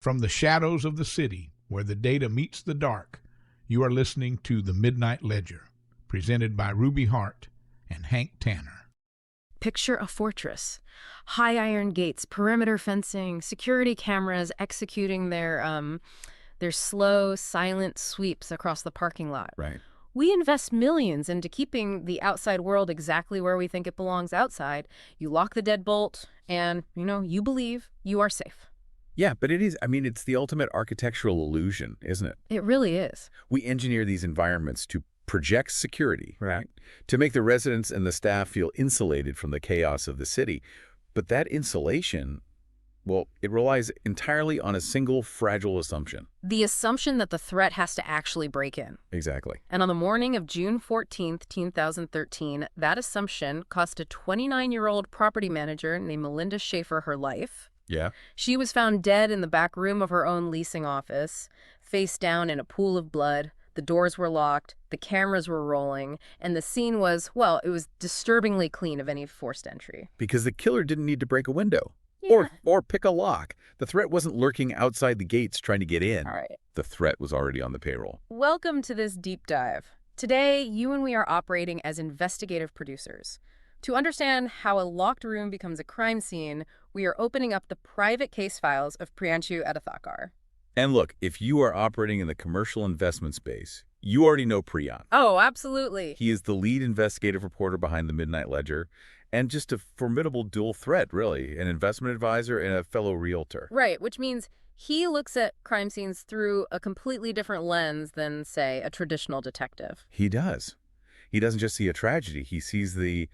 From the shadows of the city, where the data meets the dark, you are listening to The Midnight Ledger, presented by Ruby Hart and Hank Tanner. Picture a fortress. High iron gates, perimeter fencing, security cameras executing their slow, silent sweeps across the parking lot. Right. We invest millions into keeping the outside world exactly where we think it belongs outside. You lock the deadbolt and, you believe you are safe. Yeah, but it's the ultimate architectural illusion, isn't it? It really is. We engineer these environments to project security, right? To make the residents and the staff feel insulated from the chaos of the city. But that insulation, well, it relies entirely on a single fragile assumption. The assumption that the threat has to actually break in. Exactly. And on the morning of June 14th, 2013, that assumption cost a 29-year-old property manager named Melinda Schaefer her life. Yeah. She was found dead in the back room of her own leasing office, face down in a pool of blood. The doors were locked, the cameras were rolling, and the scene was, it was disturbingly clean of any forced entry. Because the killer didn't need to break a window. Yeah. Or pick a lock. The threat wasn't lurking outside the gates trying to get in. All right. The threat was already on the payroll. Welcome to this deep dive. Today, you and we are operating as investigative producers. To understand how a locked room becomes a crime scene, we are opening up the private case files of Priyanshu Adithakar. And look, if you are operating in the commercial investment space, you already know Priyan. Oh, absolutely. He is the lead investigative reporter behind the Midnight Ledger, and just a formidable dual threat, really, an investment advisor and a fellow realtor. Right, which means he looks at crime scenes through a completely different lens than, say, a traditional detective. He does. He doesn't just see a tragedy. He sees the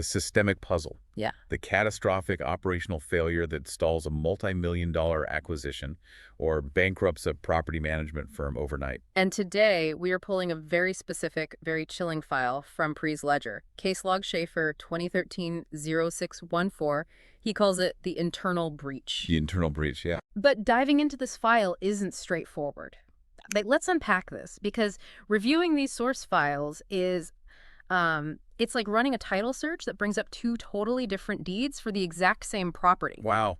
systemic puzzle. Yeah. The catastrophic operational failure that stalls a multi-million-dollar acquisition or bankrupts a property management firm overnight. And today, we are pulling a very specific, very chilling file from Pri's ledger. Case log Schaefer 2013-0614. He calls it the internal breach. The internal breach, yeah. But diving into this file isn't straightforward. Let's unpack this, because reviewing these source files is it's like running a title search that brings up two totally different deeds for the exact same property. Wow.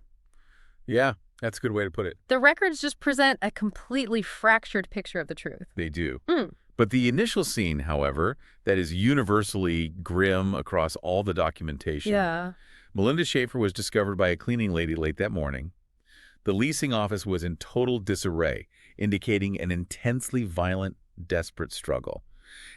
Yeah, that's a good way to put it. The records just present a completely fractured picture of the truth. They do. But the initial scene, however, that is universally grim across all the documentation. Yeah. Melinda Schaefer was discovered by a cleaning lady late that morning. The leasing office was in total disarray, indicating an intensely violent, desperate struggle.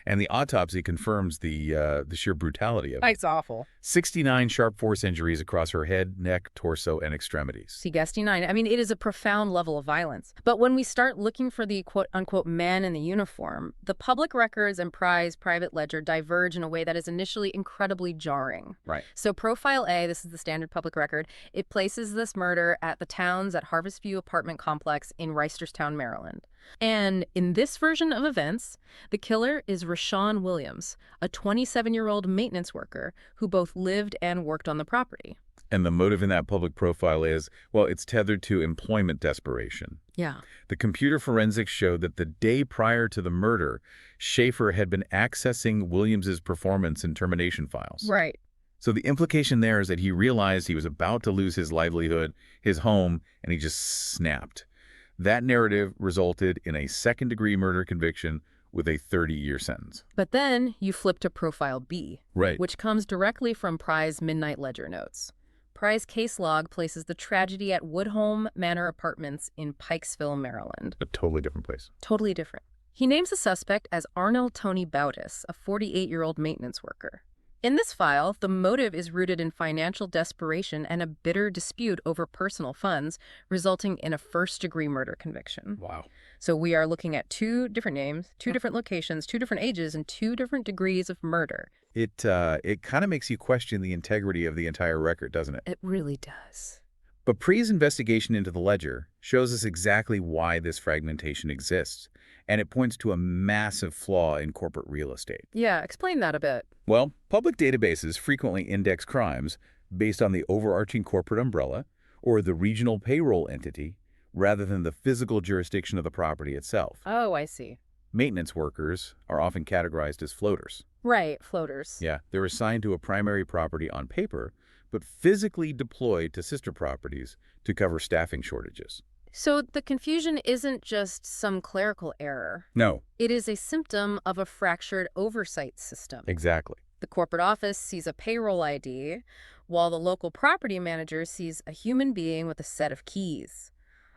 And the autopsy confirms the sheer brutality of it. It's awful. 69 sharp force injuries across her head, neck, torso, and extremities. See, guessed 9. I mean, it is a profound level of violence. But when we start looking for the quote-unquote man in the uniform, the public records and Pri's private ledger diverge in a way that is initially incredibly jarring. Right. So Profile A, this is the standard public record, it places this murder at the Towns at Harvest View apartment complex in Reisterstown, Maryland. And in this version of events, the killer is Rashawn Williams, a 27-year-old maintenance worker who both lived and worked on the property. And the motive in that public profile is, it's tethered to employment desperation. Yeah. The computer forensics showed that the day prior to the murder, Schaefer had been accessing Williams's performance and termination files. Right. So the implication there is that he realized he was about to lose his livelihood, his home, and he just snapped. That narrative resulted in a second-degree murder conviction with a 30-year sentence. But then you flip to Profile B, Right. which comes directly from Pri's Midnight Ledger notes. Pri's case log places the tragedy at Woodholm Manor Apartments in Pikesville, Maryland. A totally different place. Totally different. He names the suspect as Arnell Tony Bautis, a 48-year-old maintenance worker. In this file, the motive is rooted in financial desperation and a bitter dispute over personal funds, resulting in a first-degree murder conviction. Wow. So we are looking at two different names, two different locations, two different ages, and two different degrees of murder. It kind of makes you question the integrity of the entire record, doesn't it? It really does. But Pri's investigation into the ledger shows us exactly why this fragmentation exists, and it points to a massive flaw in corporate real estate. Yeah, explain that a bit. Well, public databases frequently index crimes based on the overarching corporate umbrella or the regional payroll entity rather than the physical jurisdiction of the property itself. Oh, I see. Maintenance workers are often categorized as floaters. Right, floaters. Yeah, they're assigned to a primary property on paper, but physically deployed to sister properties to cover staffing shortages. So the confusion isn't just some clerical error. No. It is a symptom of a fractured oversight system. Exactly. The corporate office sees a payroll ID, while the local property manager sees a human being with a set of keys.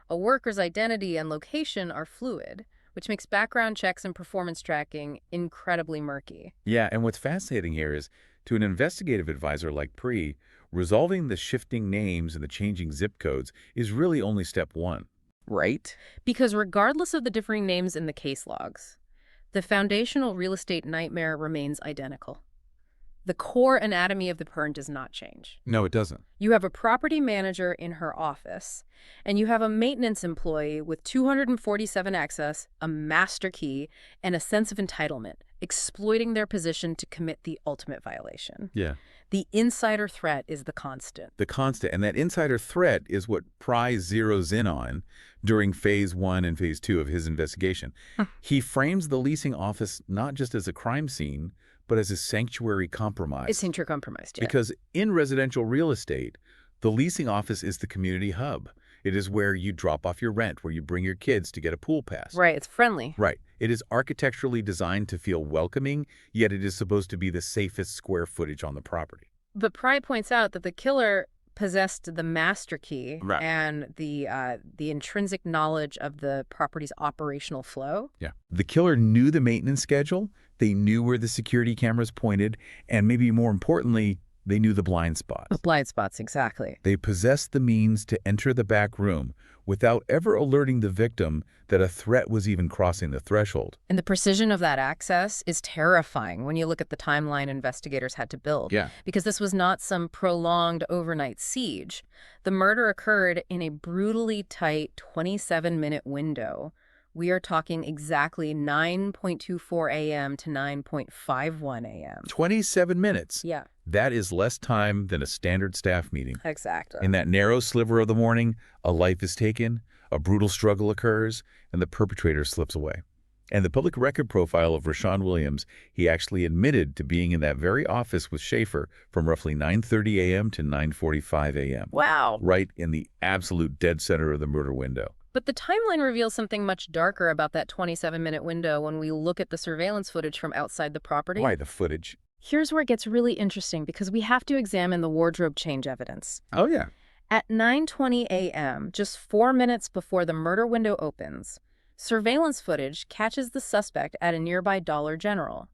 A worker's identity and location are fluid, which makes background checks and performance tracking incredibly murky. Yeah, and what's fascinating here is, to an investigative advisor like Pri, resolving the shifting names and the changing zip codes is really only step one. Right? Because regardless of the differing names in the case logs, the foundational real estate nightmare remains identical. The core anatomy of the PERN does not change. No, it doesn't. You have a property manager in her office, and you have a maintenance employee with 247 access, a master key, and a sense of entitlement, exploiting their position to commit the ultimate violation. Yeah. The insider threat is the constant. The constant. And that insider threat is what Pri zeroes in on during phase 1 and phase 2 of his investigation. He frames the leasing office not just as a crime scene, but as a sanctuary compromise. It's intercompromised, yeah. Because in residential real estate, the leasing office is the community hub. It is where you drop off your rent, where you bring your kids to get a pool pass. Right, it's friendly. Right. It is architecturally designed to feel welcoming, yet it is supposed to be the safest square footage on the property. But Pry points out that the killer possessed the master key Right. and the intrinsic knowledge of the property's operational flow. Yeah. The killer knew the maintenance schedule, they knew where the security cameras pointed, and maybe more importantly, they knew the blind spots. The blind spots, exactly. They possessed the means to enter the back room without ever alerting the victim that a threat was even crossing the threshold. And the precision of that access is terrifying when you look at the timeline investigators had to build. Yeah. Because this was not some prolonged overnight siege. The murder occurred in a brutally tight 27-minute window. We are talking exactly 9:24 a.m. to 9:51 a.m. 27 minutes. Yeah, That is less time than a standard staff meeting. exactly. In that narrow sliver of the morning, a life is taken, a brutal struggle occurs, and the perpetrator slips away. And the public record profile of Rashawn Williams, he actually admitted to being in that very office with Schaefer from roughly 9:30 a.m. to 9:45 a.m. Wow. Right in the absolute dead center of the murder window. But the timeline reveals something much darker about that 27-minute window when we look at the surveillance footage from outside the property. Why the footage? Here's where it gets really interesting because we have to examine the wardrobe change evidence. Oh, yeah. At 9:20 a.m., just 4 minutes before the murder window opens, surveillance footage catches the suspect at a nearby Dollar General.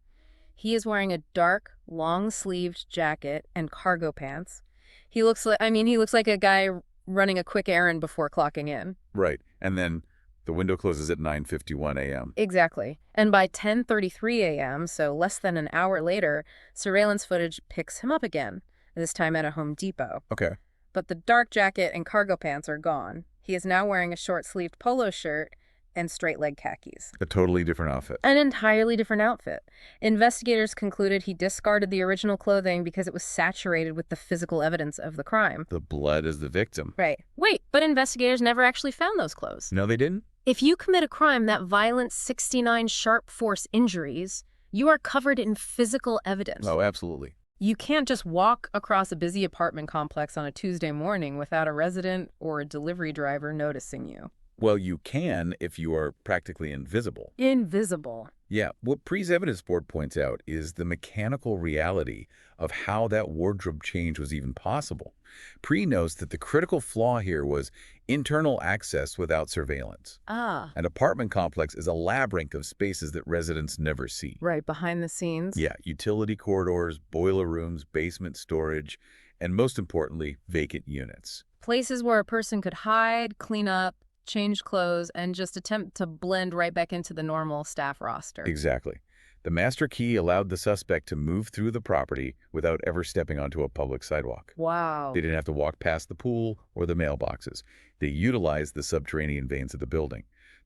He is wearing a dark, long-sleeved jacket and cargo pants. He looks like a guy running a quick errand before clocking in. Right. And then the window closes at 9:51 a.m. Exactly. And by 10:33 a.m., so less than an hour later, surveillance footage picks him up again, this time at a Home Depot. Okay. But the dark jacket and cargo pants are gone. He is now wearing a short-sleeved polo shirt and straight-leg khakis. A totally different outfit. An entirely different outfit. Investigators concluded he discarded the original clothing because it was saturated with the physical evidence of the crime. The blood is the victim. Right. Wait, but investigators never actually found those clothes. No, they didn't? If you commit a crime that violates 69 sharp force injuries, you are covered in physical evidence. Oh, absolutely. You can't just walk across a busy apartment complex on a Tuesday morning without a resident or a delivery driver noticing you. Well, you can if you are practically invisible. Invisible. Yeah, what Pri's evidence board points out is the mechanical reality of how that wardrobe change was even possible. Pri notes that the critical flaw here was internal access without surveillance. Ah, An apartment complex is a labyrinth of spaces that residents never see. right, behind the scenes. Yeah, utility corridors, boiler rooms, basement storage, and most importantly, vacant units. Places where a person could hide, clean up, change clothes, and just attempt to blend right back into the normal staff roster. Exactly. The master key allowed the suspect to move through the property without ever stepping onto a public sidewalk. Wow. They didn't have to walk past the pool or the mailboxes. They utilized the subterranean veins of the building.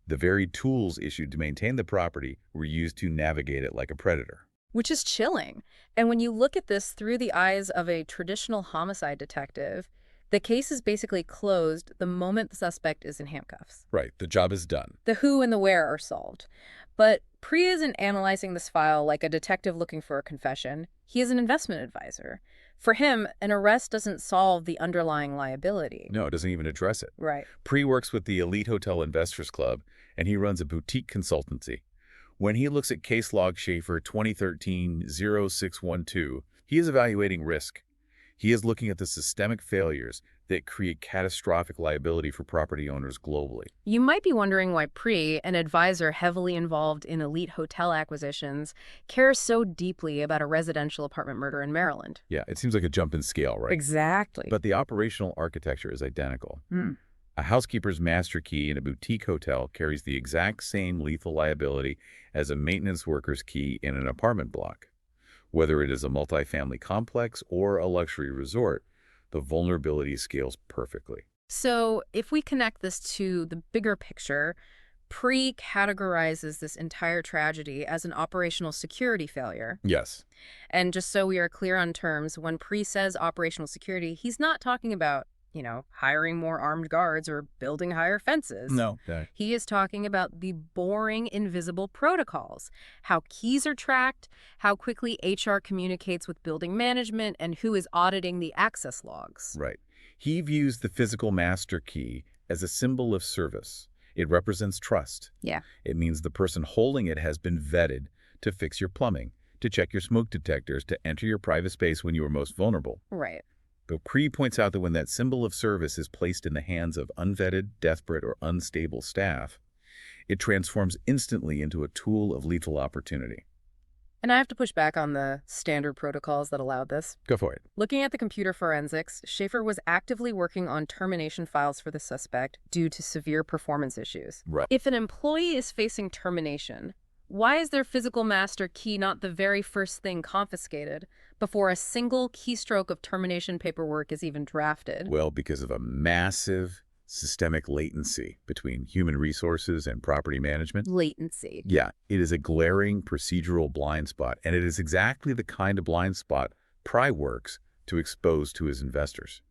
The very tools issued to maintain the property were used to navigate it like a predator. Which is chilling. And when you look at this through the eyes of a traditional homicide detective, the case is basically closed the moment the suspect is in handcuffs. Right, the job is done. The who and the where are solved. But Pri isn't analyzing this file like a detective looking for a confession. He is an investment advisor. For him, an arrest doesn't solve the underlying liability. No, it doesn't even address it. Right. Pri works with the Elite Hotel Investors Club, and he runs a boutique consultancy. When he looks at case log Schaefer 2013-0612, he is evaluating risk. He is looking at the systemic failures that create catastrophic liability for property owners globally. You might be wondering why Pri, an advisor heavily involved in elite hotel acquisitions, cares so deeply about a residential apartment murder in Maryland. Yeah, it seems like a jump in scale, right? Exactly. But the operational architecture is identical. A housekeeper's master key in a boutique hotel carries the exact same lethal liability as a maintenance worker's key in an apartment block. Whether it is a multifamily complex or a luxury resort, the vulnerability scales perfectly. So if we connect this to the bigger picture, Pri categorizes this entire tragedy as an operational security failure. Yes. And just so we are clear on terms, when Pri says operational security, he's not talking about, hiring more armed guards or building higher fences. No. He is talking about the boring, invisible protocols, how keys are tracked, how quickly HR communicates with building management, and who is auditing the access logs. Right. He views the physical master key as a symbol of service. It represents trust. Yeah. It means the person holding it has been vetted to fix your plumbing, to check your smoke detectors, to enter your private space when you are most vulnerable. Right. But Pri points out that when that symbol of service is placed in the hands of unvetted, desperate, or unstable staff, it transforms instantly into a tool of lethal opportunity. And I have to push back on the standard protocols that allowed this. Go for it. Looking at the computer forensics, Schaefer was actively working on termination files for the suspect due to severe performance issues. Right. If an employee is facing termination, why is their physical master key not the very first thing confiscated before a single keystroke of termination paperwork is even drafted? Well, because of a massive systemic latency between human resources and property management. Latency. Yeah, it is a glaring procedural blind spot, and it is exactly the kind of blind spot Pri works to expose to his investors.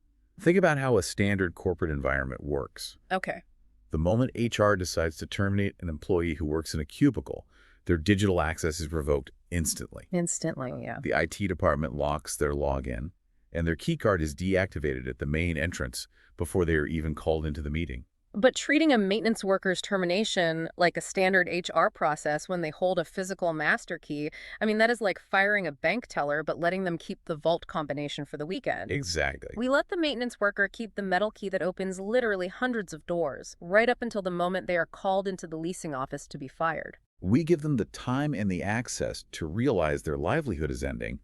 Think about how a standard corporate environment works. Okay. The moment HR decides to terminate an employee who works in a cubicle, their digital access is revoked instantly. Instantly, yeah. The IT department locks their login, and their keycard is deactivated at the main entrance before they are even called into the meeting. But treating a maintenance worker's termination like a standard HR process when they hold a physical master key, that is like firing a bank teller but letting them keep the vault combination for the weekend. Exactly. We let the maintenance worker keep the metal key that opens literally hundreds of doors, right up until the moment they are called into the leasing office to be fired. We give them the time and the access to realize their livelihood is ending,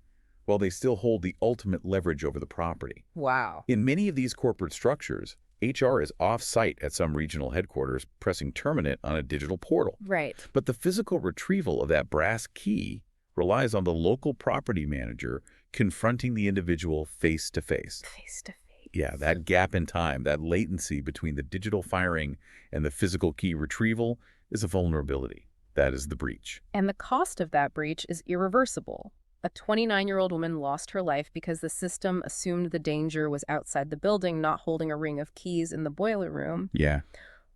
while they still hold the ultimate leverage over the property. Wow. In many of these corporate structures, HR is off-site at some regional headquarters pressing terminate on a digital portal. Right. But the physical retrieval of that brass key relies on the local property manager confronting the individual face-to-face. Face-to-face. Yeah, that gap in time, that latency between the digital firing and the physical key retrieval is a vulnerability. That is the breach. And the cost of that breach is irreversible. A 29-year-old woman lost her life because the system assumed the danger was outside the building, not holding a ring of keys in the boiler room. Yeah.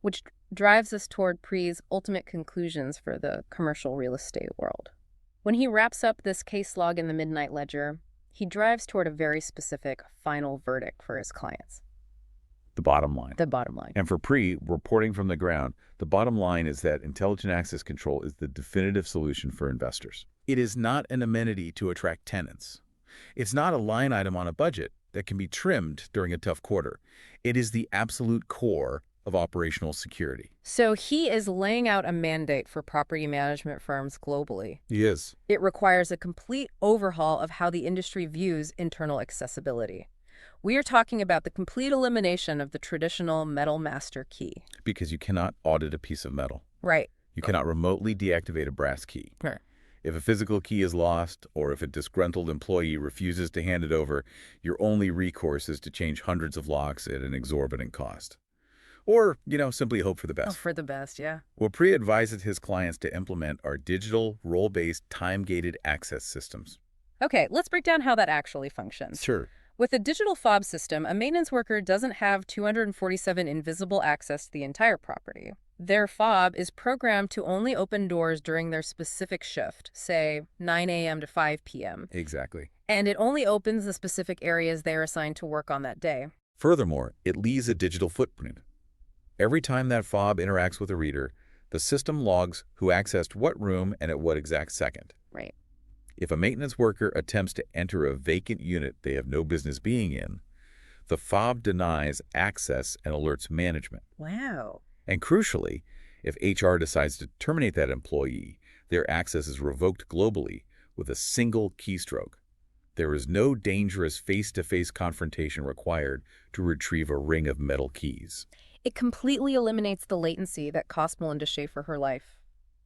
Which drives us toward Pri's ultimate conclusions for the commercial real estate world. When he wraps up this case log in the Midnight Ledger, he drives toward a very specific final verdict for his clients. The bottom line. The bottom line. And for Pri, reporting from the ground, the bottom line is that intelligent access control is the definitive solution for investors. It is not an amenity to attract tenants. It's not a line item on a budget that can be trimmed during a tough quarter. It is the absolute core of operational security. So he is laying out a mandate for property management firms globally. He is. It requires a complete overhaul of how the industry views internal accessibility. We are talking about the complete elimination of the traditional metal master key. Because you cannot audit a piece of metal. Right. You cannot remotely deactivate a brass key. Right. If a physical key is lost, or if a disgruntled employee refuses to hand it over, your only recourse is to change hundreds of locks at an exorbitant cost. Or, simply hope for the best. Oh, for the best, yeah. What Pri advises his clients to implement are digital, role-based, time-gated access systems. Okay, let's break down how that actually functions. Sure. With a digital fob system, a maintenance worker doesn't have 247 invisible access to the entire property. Their fob is programmed to only open doors during their specific shift, say 9 a.m. to 5 p.m. Exactly. And it only opens the specific areas they're assigned to work on that day. Furthermore, it leaves a digital footprint. Every time that fob interacts with a reader, the system logs who accessed what room and at what exact second. Right. If a maintenance worker attempts to enter a vacant unit they have no business being in, the fob denies access and alerts management. Wow. And crucially, if HR decides to terminate that employee, their access is revoked globally with a single keystroke. There is no dangerous face-to-face confrontation required to retrieve a ring of metal keys. It completely eliminates the latency that cost Melinda Schaefer her life.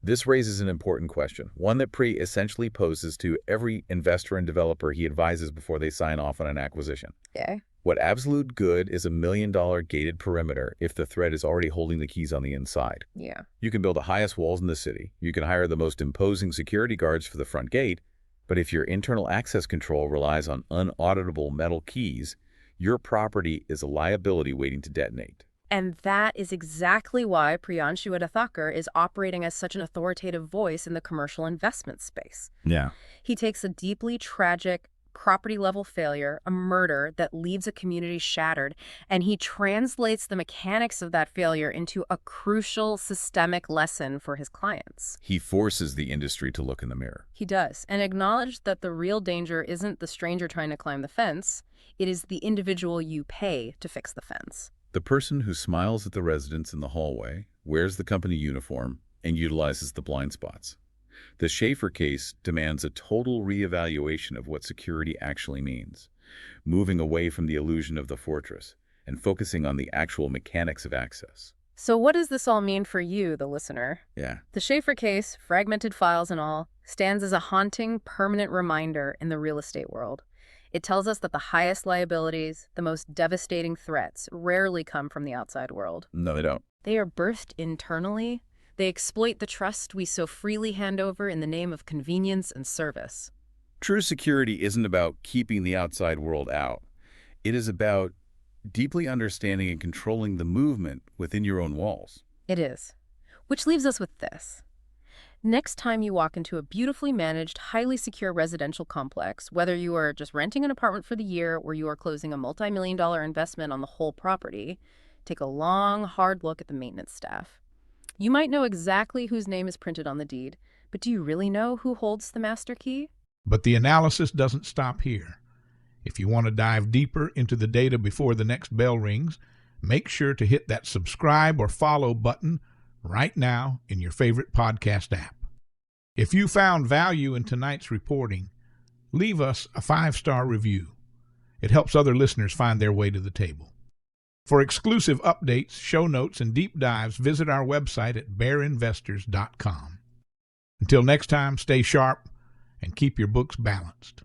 This raises an important question, one that Pree essentially poses to every investor and developer he advises before they sign off on an acquisition. Okay. What absolute good is $1 million gated perimeter if the threat is already holding the keys on the inside? Yeah. You can build the highest walls in the city. You can hire the most imposing security guards for the front gate. But if your internal access control relies on unauditable metal keys, your property is a liability waiting to detonate. And that is exactly why Priyanshu Thakur is operating as such an authoritative voice in the commercial investment space. Yeah. He takes a deeply tragic property-level failure, a murder that leaves a community shattered, and he translates the mechanics of that failure into a crucial systemic lesson for his clients. He forces the industry to look in the mirror. He does, and acknowledge that the real danger isn't the stranger trying to climb the fence, it is the individual you pay to fix the fence. The person who smiles at the residents in the hallway, wears the company uniform, and utilizes the blind spots. The Schaefer case demands a total reevaluation of what security actually means, moving away from the illusion of the fortress and focusing on the actual mechanics of access. So what does this all mean for you, the listener? Yeah. The Schaefer case, fragmented files and all, stands as a haunting, permanent reminder in the real estate world. It tells us that the highest liabilities, the most devastating threats, rarely come from the outside world. No, they don't. They are birthed internally. They exploit the trust we so freely hand over in the name of convenience and service. True security isn't about keeping the outside world out. It is about deeply understanding and controlling the movement within your own walls. It is. Which leaves us with this. Next time you walk into a beautifully managed, highly secure residential complex, whether you are just renting an apartment for the year or you are closing a multi-million-dollar investment on the whole property, take a long, hard look at the maintenance staff. You might know exactly whose name is printed on the deed, but do you really know who holds the master key? But the analysis doesn't stop here. If you want to dive deeper into the data before the next bell rings, make sure to hit that subscribe or follow button right now in your favorite podcast app. If you found value in tonight's reporting, leave us a 5-star review. It helps other listeners find their way to the table. For exclusive updates, show notes, and deep dives, visit our website at bearinvestors.com. Until next time, stay sharp and keep your books balanced.